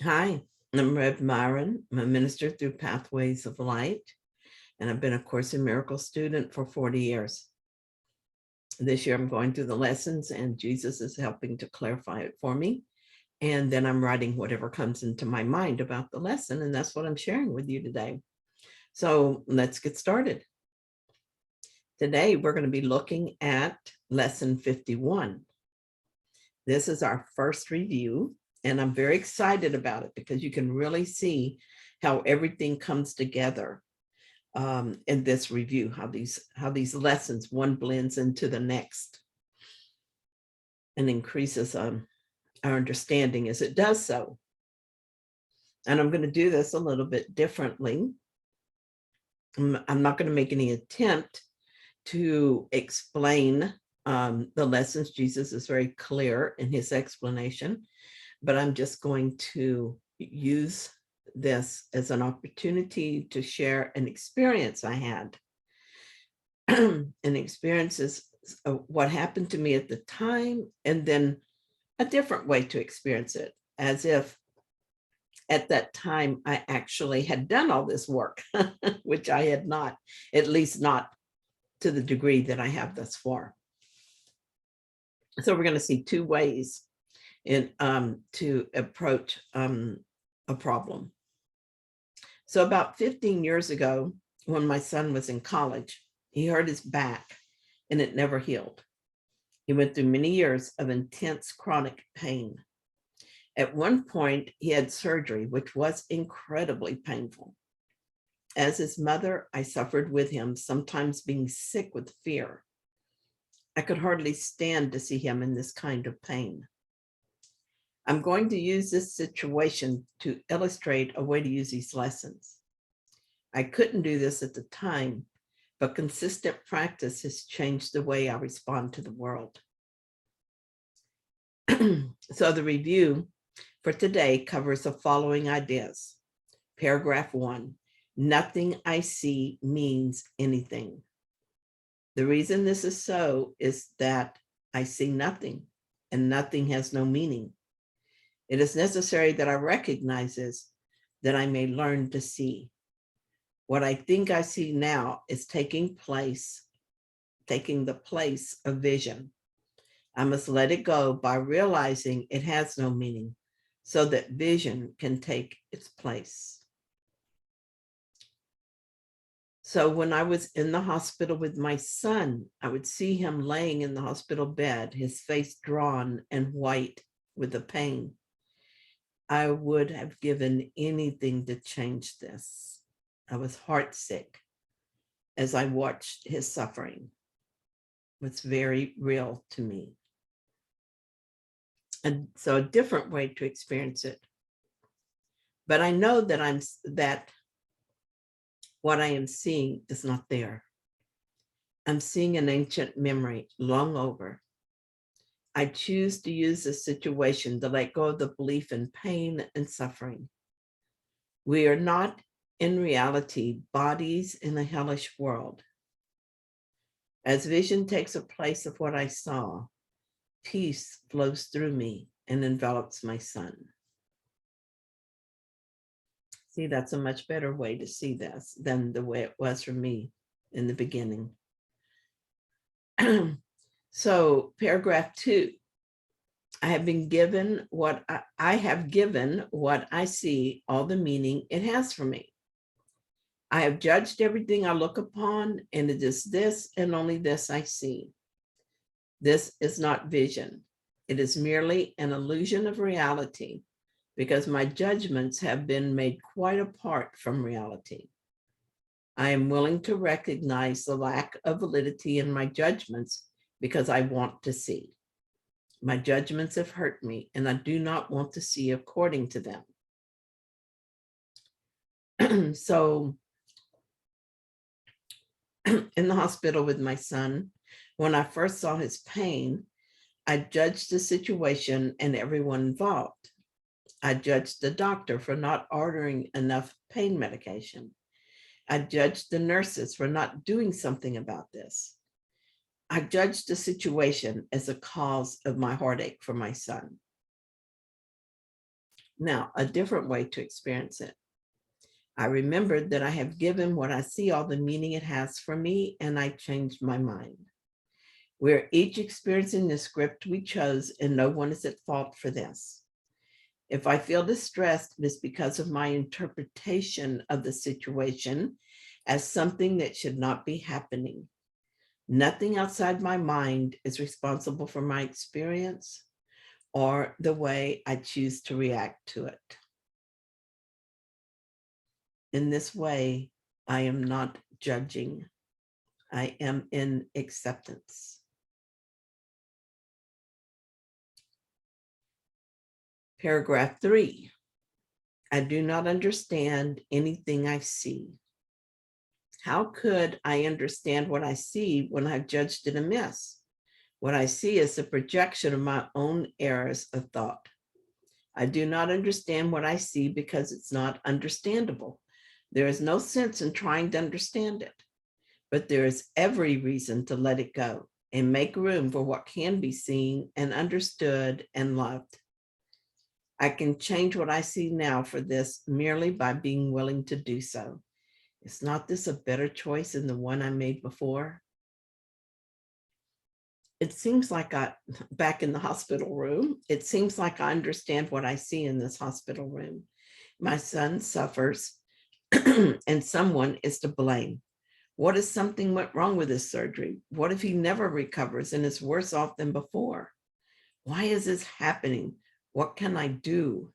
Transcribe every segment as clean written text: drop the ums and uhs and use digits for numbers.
Hi, I'm Rev Myron. I'm a minister through Pathways of Light, and I've been a Course in Miracles student for 40 years. This year, I'm going through the lessons, and Jesus is helping to clarify it for me. And then I'm writing whatever comes into my mind about the lesson, and that's what I'm sharing with you today. So let's get started. Today, we're going to be looking at Lesson 51. This is our first review, and I'm very excited about it because you can really see how everything comes together in this review, how these lessons, one blends into the next and increases our understanding as it does so. And I'm going to do this a little bit differently. I'm not going to make any attempt to explain the lessons. Jesus is very clear in his explanation, but I'm just going to use this as an opportunity to share an experience I had. And experiences what happened to me at the time, and then a different way to experience it, as if at that time I actually had done all this work, which I had not, at least not to the degree that I have thus far. So we're going to see two ways to approach a problem. So about 15 years ago, when my son was in college, he hurt his back and it never healed. He went through many years of intense chronic pain. At one point, he had surgery, which was incredibly painful. As his mother, I suffered with him, sometimes being sick with fear. I could hardly stand to see him in this kind of pain. I'm going to use this situation to illustrate a way to use these lessons. I couldn't do this at the time, but consistent practice has changed the way I respond to the world. So the review for today covers the following ideas. Paragraph 1, nothing I see means anything. The reason this is so is that I see nothing, and nothing has no meaning. It is necessary that I recognize this, that I may learn to see. What I think I see now is taking the place of vision. I must let it go by realizing it has no meaning, so that vision can take its place. So when I was in the hospital with my son, I would see him laying in the hospital bed, his face drawn and white with the pain. I would have given anything to change this. I was heartsick as I watched his suffering. It's very real to me. And so a different way to experience it. But I know that what I am seeing is not there. I'm seeing an ancient memory long over. I choose to use this situation to let go of the belief in pain and suffering. We are not, in reality, bodies in a hellish world. As vision takes a place of what I saw, peace flows through me and envelops my son. See, that's a much better way to see this than the way it was for me in the beginning. So paragraph 2, I have given what I see all the meaning it has for me. I have judged everything I look upon, and it is this and only this I see. This is not vision. It is merely an illusion of reality, because my judgments have been made quite apart from reality. I am willing to recognize the lack of validity in my judgments because I want to see. My judgments have hurt me, and I do not want to see according to them. So in the hospital with my son, when I first saw his pain, I judged the situation and everyone involved. I judged the doctor for not ordering enough pain medication. I judged the nurses for not doing something about this. I judged the situation as a cause of my heartache for my son. Now, a different way to experience it. I remembered that I have given what I see all the meaning it has for me, and I changed my mind. We're each experiencing the script we chose, and no one is at fault for this. If I feel distressed, it is because of my interpretation of the situation as something that should not be happening. Nothing outside my mind is responsible for my experience or the way I choose to react to it. In this way, I am not judging. I am in acceptance. Paragraph 3. I do not understand anything I see. How could I understand what I see when I've judged it amiss? What I see is a projection of my own errors of thought. I do not understand what I see because it's not understandable. There is no sense in trying to understand it, but there is every reason to let it go and make room for what can be seen and understood and loved. I can change what I see now for this merely by being willing to do so. Is not this a better choice than the one I made before? It seems like back in the hospital room, it seems like I understand what I see in this hospital room. My son suffers and someone is to blame. What if something went wrong with his surgery? What if he never recovers and is worse off than before? Why is this happening? What can I do?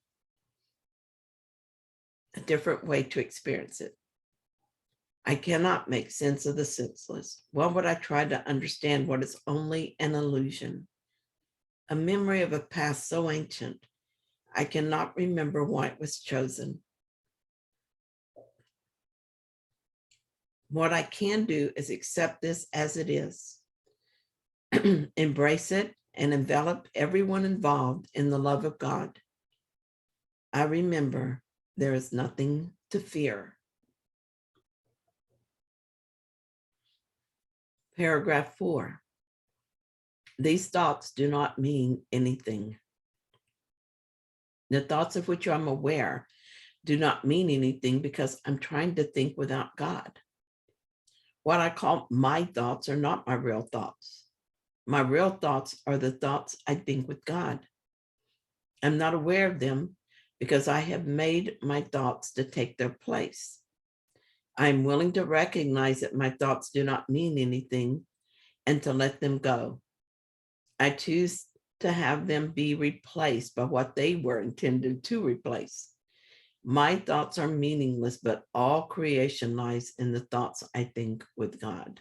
A different way to experience it. I cannot make sense of the senseless. Why would I try to understand what is only an illusion? A memory of a past so ancient, I cannot remember why it was chosen. What I can do is accept this as it is, embrace it, and envelop everyone involved in the love of God. I remember there is nothing to fear. Paragraph 4. These thoughts do not mean anything. The thoughts of which I'm aware do not mean anything because I'm trying to think without God. What I call my thoughts are not my real thoughts. My real thoughts are the thoughts I think with God. I'm not aware of them because I have made my thoughts to take their place. I'm willing to recognize that my thoughts do not mean anything and to let them go. I choose to have them be replaced by what they were intended to replace. My thoughts are meaningless, but all creation lies in the thoughts I think with God.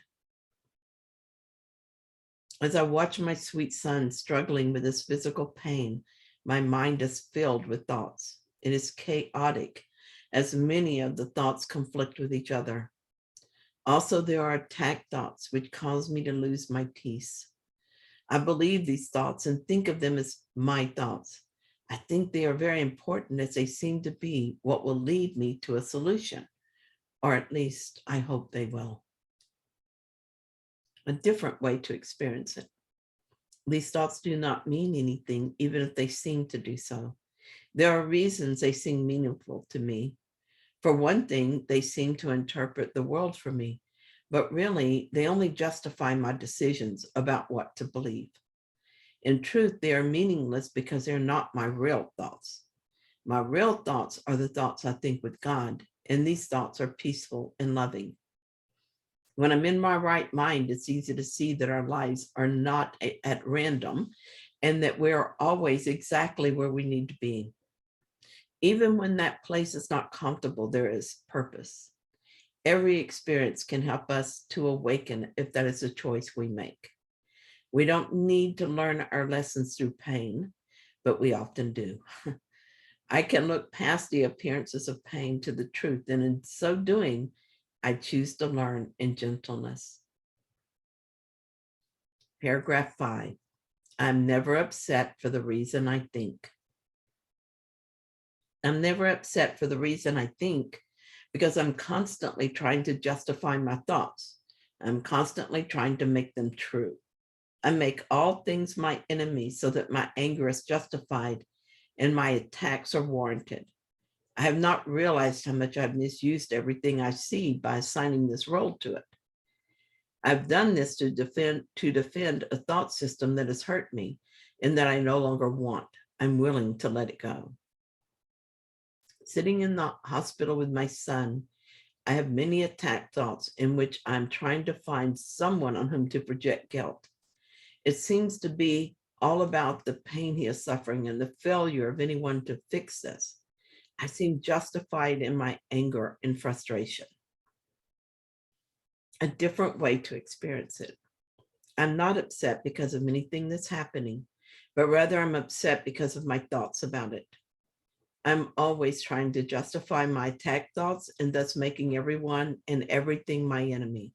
As I watch my sweet son struggling with his physical pain, my mind is filled with thoughts. It is chaotic, as many of the thoughts conflict with each other. Also, there are attack thoughts which cause me to lose my peace. I believe these thoughts and think of them as my thoughts. I think they are very important as they seem to be what will lead me to a solution, or at least I hope they will. A different way to experience it. These thoughts do not mean anything, even if they seem to do so. There are reasons they seem meaningful to me. For one thing, they seem to interpret the world for me, but really they only justify my decisions about what to believe. In truth, they are meaningless because they're not my real thoughts. My real thoughts are the thoughts I think with God, and these thoughts are peaceful and loving. When I'm in my right mind, it's easy to see that our lives are not at random and that we're always exactly where we need to be. Even when that place is not comfortable, there is purpose. Every experience can help us to awaken if that is a choice we make. We don't need to learn our lessons through pain, but we often do. I can look past the appearances of pain to the truth, and in so doing, I choose to learn in gentleness. Paragraph 5. I'm never upset for the reason I think. I'm never upset for the reason I think because I'm constantly trying to justify my thoughts. I'm constantly trying to make them true. I make all things my enemy so that my anger is justified and my attacks are warranted. I have not realized how much I've misused everything I see by assigning this role to it. I've done this to defend a thought system that has hurt me and that I no longer want. I'm willing to let it go. Sitting in the hospital with my son, I have many attack thoughts in which I'm trying to find someone on whom to project guilt. It seems to be all about the pain he is suffering and the failure of anyone to fix this. I seem justified in my anger and frustration. A different way to experience it. I'm not upset because of anything that's happening, but rather I'm upset because of my thoughts about it. I'm always trying to justify my attack thoughts and thus making everyone and everything my enemy.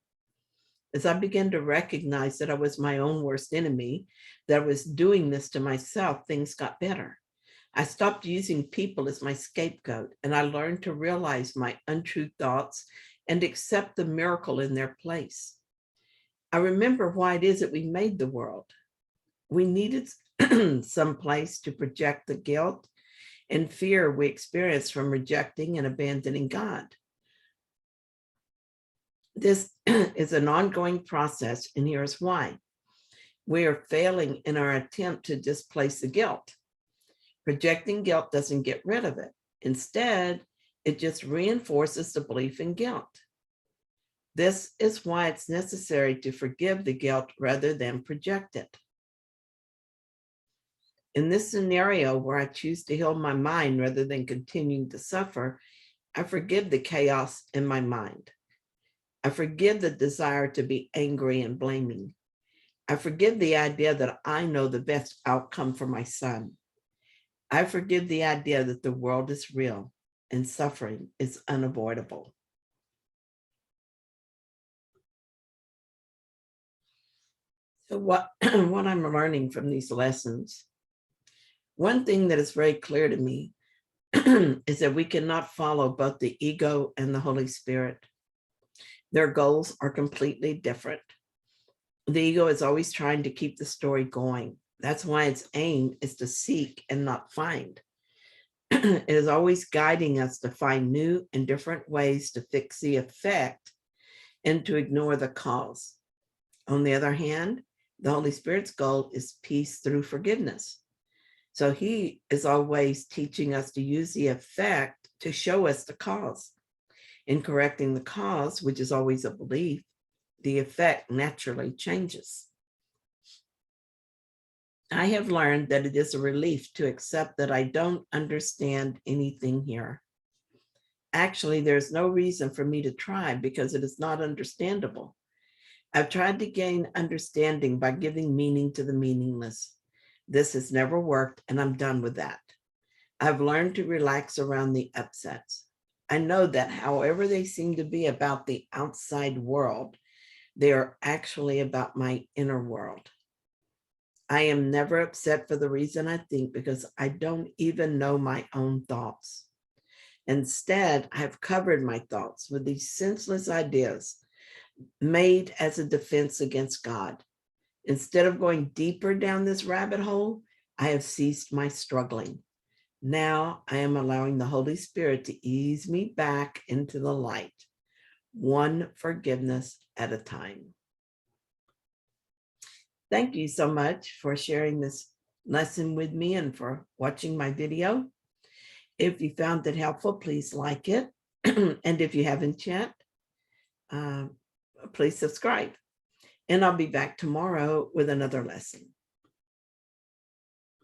As I began to recognize that I was my own worst enemy, that I was doing this to myself, things got better. I stopped using people as my scapegoat, and I learned to realize my untrue thoughts and accept the miracle in their place. I remember why it is that we made the world. We needed some place to project the guilt and fear we experience from rejecting and abandoning God. This is an ongoing process, and here's why. We are failing in our attempt to displace the guilt. Projecting guilt doesn't get rid of it. Instead, it just reinforces the belief in guilt. This is why it's necessary to forgive the guilt rather than project it. In this scenario where I choose to heal my mind rather than continuing to suffer, I forgive the chaos in my mind. I forgive the desire to be angry and blaming. I forgive the idea that I know the best outcome for my son. I forgive the idea that the world is real and suffering is unavoidable. So what I'm learning from these lessons, one thing that is very clear to me is that we cannot follow both the ego and the Holy Spirit. Their goals are completely different. The ego is always trying to keep the story going. That's why its aim is to seek and not find. It is always guiding us to find new and different ways to fix the effect and to ignore the cause. On the other hand, the Holy Spirit's goal is peace through forgiveness. So he is always teaching us to use the effect to show us the cause. In correcting the cause, which is always a belief, the effect naturally changes. I have learned that it is a relief to accept that I don't understand anything here. Actually, there's no reason for me to try because it is not understandable. I've tried to gain understanding by giving meaning to the meaningless. This has never worked, and I'm done with that. I've learned to relax around the upsets. I know that however they seem to be about the outside world, they are actually about my inner world. I am never upset for the reason I think because I don't even know my own thoughts. Instead, I've covered my thoughts with these senseless ideas made as a defense against God. Instead of going deeper down this rabbit hole, I have ceased my struggling. Now I am allowing the Holy Spirit to ease me back into the light, one forgiveness at a time. Thank you so much for sharing this lesson with me and for watching my video. If you found it helpful, please like it. And if you haven't yet, please subscribe. And I'll be back tomorrow with another lesson.